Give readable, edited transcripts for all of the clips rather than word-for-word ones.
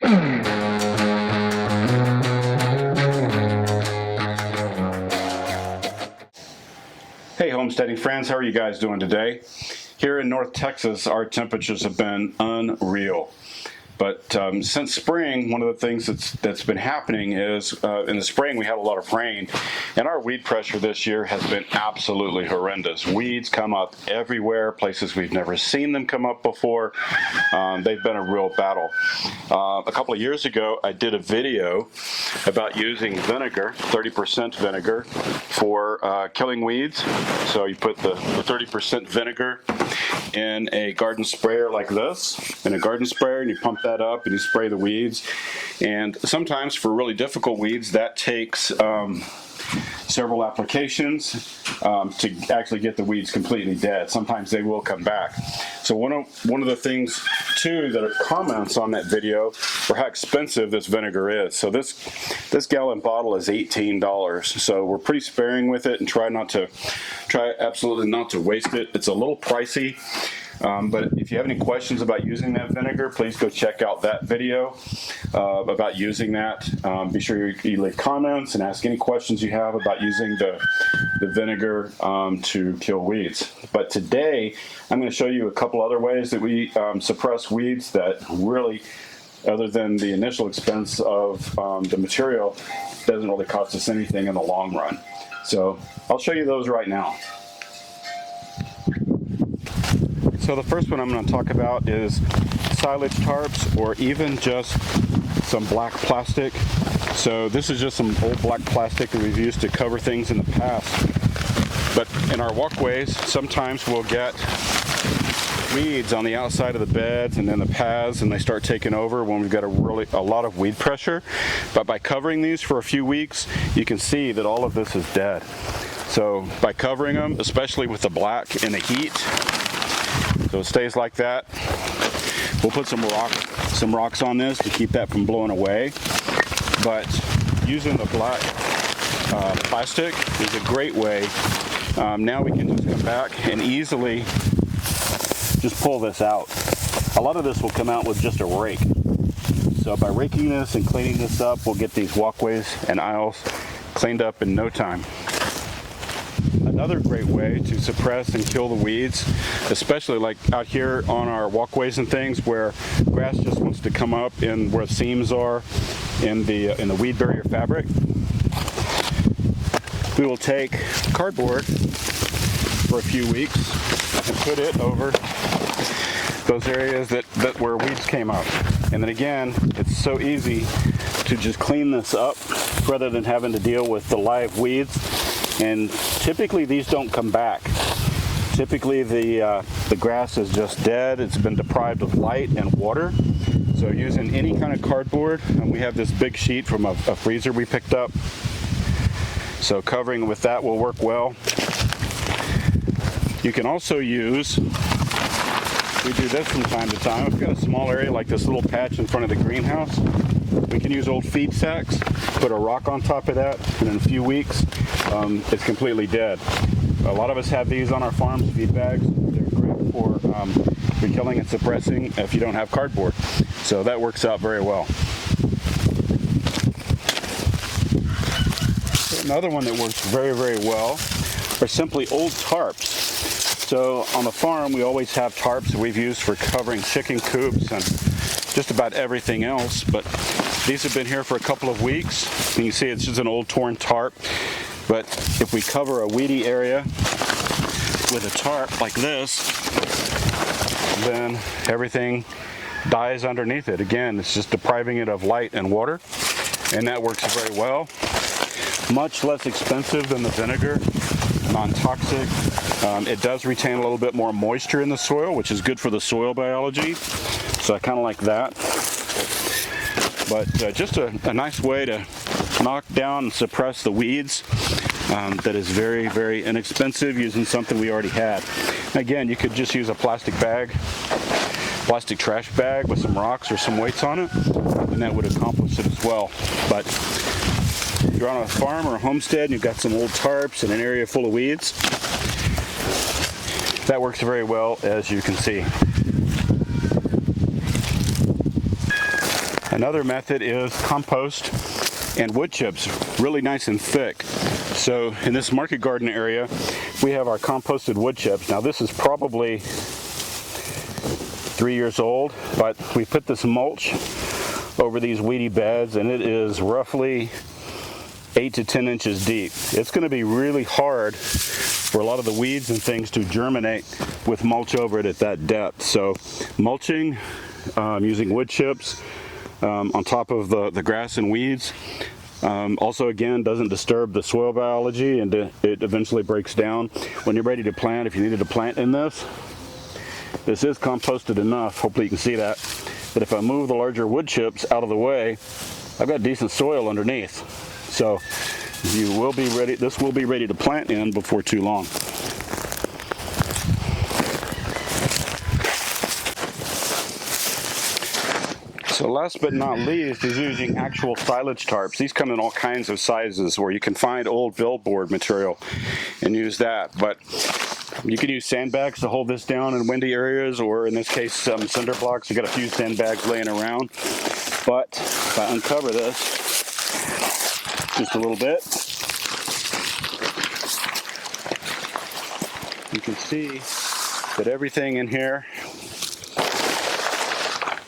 Hey homesteading friends, how are you guys doing today? Here in North Texas, our temperatures have been unreal. But since spring, one of the things that's been happening is in the spring we had a lot of rain, and our weed pressure this year has been absolutely horrendous. Weeds come up everywhere, places we've never seen them come up before. They've been a real battle. A couple of years ago, I did a video about using vinegar, 30% vinegar, for killing weeds. So you put the 30% vinegar in a garden sprayer like this, and you pump that up and you spray the weeds. And sometimes for really difficult weeds that takes several applications to actually get the weeds completely dead. Sometimes they will come back. So one of the things too that are comments on that video were how expensive this vinegar is. So this gallon bottle is $18. So we're pretty sparing with it and try absolutely not to waste it. It's a little pricey. But if you have any questions about using that vinegar, please go check out that video about using that. Be sure you leave comments and ask any questions you have about using the vinegar to kill weeds. But today, I'm going to show you a couple other ways that we suppress weeds that really, other than the initial expense of the material, doesn't really cost us anything in the long run. So I'll show you those right now. So the first one I'm going to talk about is silage tarps, or even just some black plastic. So this is just some old black plastic that we've used to cover things in the past. But in our walkways, sometimes we'll get weeds on the outside of the beds and then the paths, and they start taking over when we've got a lot of weed pressure. But by covering these for a few weeks, you can see that all of this is dead. So by covering them, especially with the black in the heat, so it stays like that. We'll put some rocks on this to keep that from blowing away. But using the black plastic is a great way. Now we can just come back and easily just pull this out. A lot of this will come out with just a rake. So by raking this and cleaning this up, we'll get these walkways and aisles cleaned up in no time. Another great way to suppress and kill the weeds, especially like out here on our walkways and things where grass just wants to come up in where seams are in the weed barrier fabric, we will take cardboard for a few weeks and put it over those areas that where weeds came up. And then again, it's so easy to just clean this up rather than having to deal with the live weeds. And typically these don't come back. Typically the grass is just dead. It's been deprived of light and water. So using any kind of cardboard, and we have this big sheet from a freezer we picked up. So covering with that will work well. You can also use, we do this from time to time. If you've got a small area like this little patch in front of the greenhouse, we can use old feed sacks, put a rock on top of that, and in a few weeks, it's completely dead. A lot of us have these on our farms, feed bags. They're great for killing and suppressing if you don't have cardboard. So that works out very well. Another one that works very, very well are simply old tarps. So on the farm, we always have tarps that we've used for covering chicken coops and just about everything else. But these have been here for a couple of weeks. And you see it's just an old torn tarp. But if we cover a weedy area with a tarp like this, then everything dies underneath it. Again, it's just depriving it of light and water, and that works very well. Much less expensive than the vinegar, non-toxic. It does retain a little bit more moisture in the soil, which is good for the soil biology. So I kind of like that. But just a nice way to knock down and suppress the weeds that is very, very inexpensive using something we already had. Again, you could just use a plastic trash bag with some rocks or some weights on it, and that would accomplish it as well. But if you're on a farm or a homestead and you've got some old tarps and an area full of weeds, that works very well, as you can see. Another method is compost and wood chips, really nice and thick. So in this market garden area, we have our composted wood chips. Now this is probably 3 years old, but we put this mulch over these weedy beds, and it is roughly 8 to 10 inches deep. It's going to be really hard for a lot of the weeds and things to germinate with mulch over it at that depth. So mulching, using wood chips on top of the grass and weeds, also again doesn't disturb the soil biology, and it eventually breaks down. When you're ready to plant, if you needed to plant in this is composted enough, hopefully you can see that if I move the larger wood chips out of the way, I've got decent soil underneath. So you will be ready, this will be ready to plant in before too long. So last but not least is using actual silage tarps. These come in all kinds of sizes, where you can find old billboard material and use that. But you can use sandbags to hold this down in windy areas, or in this case some cinder blocks. You got a few sandbags laying around. But if I uncover this just a little bit, you can see that everything in here,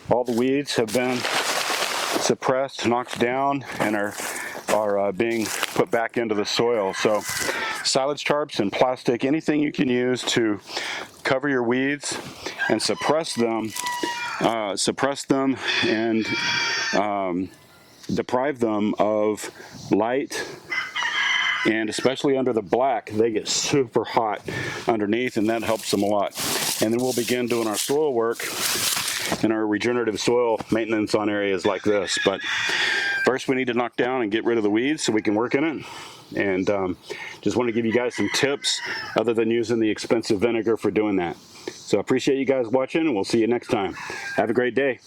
all the weeds have been suppressed, knocked down, and are being put back into the soil. So silage tarps and plastic, anything you can use to cover your weeds and suppress them and deprive them of light. And especially under the black, they get super hot underneath, and that helps them a lot. And then we'll begin doing our soil work and our regenerative soil maintenance on areas like this. But first we need to knock down and get rid of the weeds so we can work in it. And just want to give you guys some tips other than using the expensive vinegar for doing that. So I appreciate you guys watching, and we'll see you next time. Have a great day.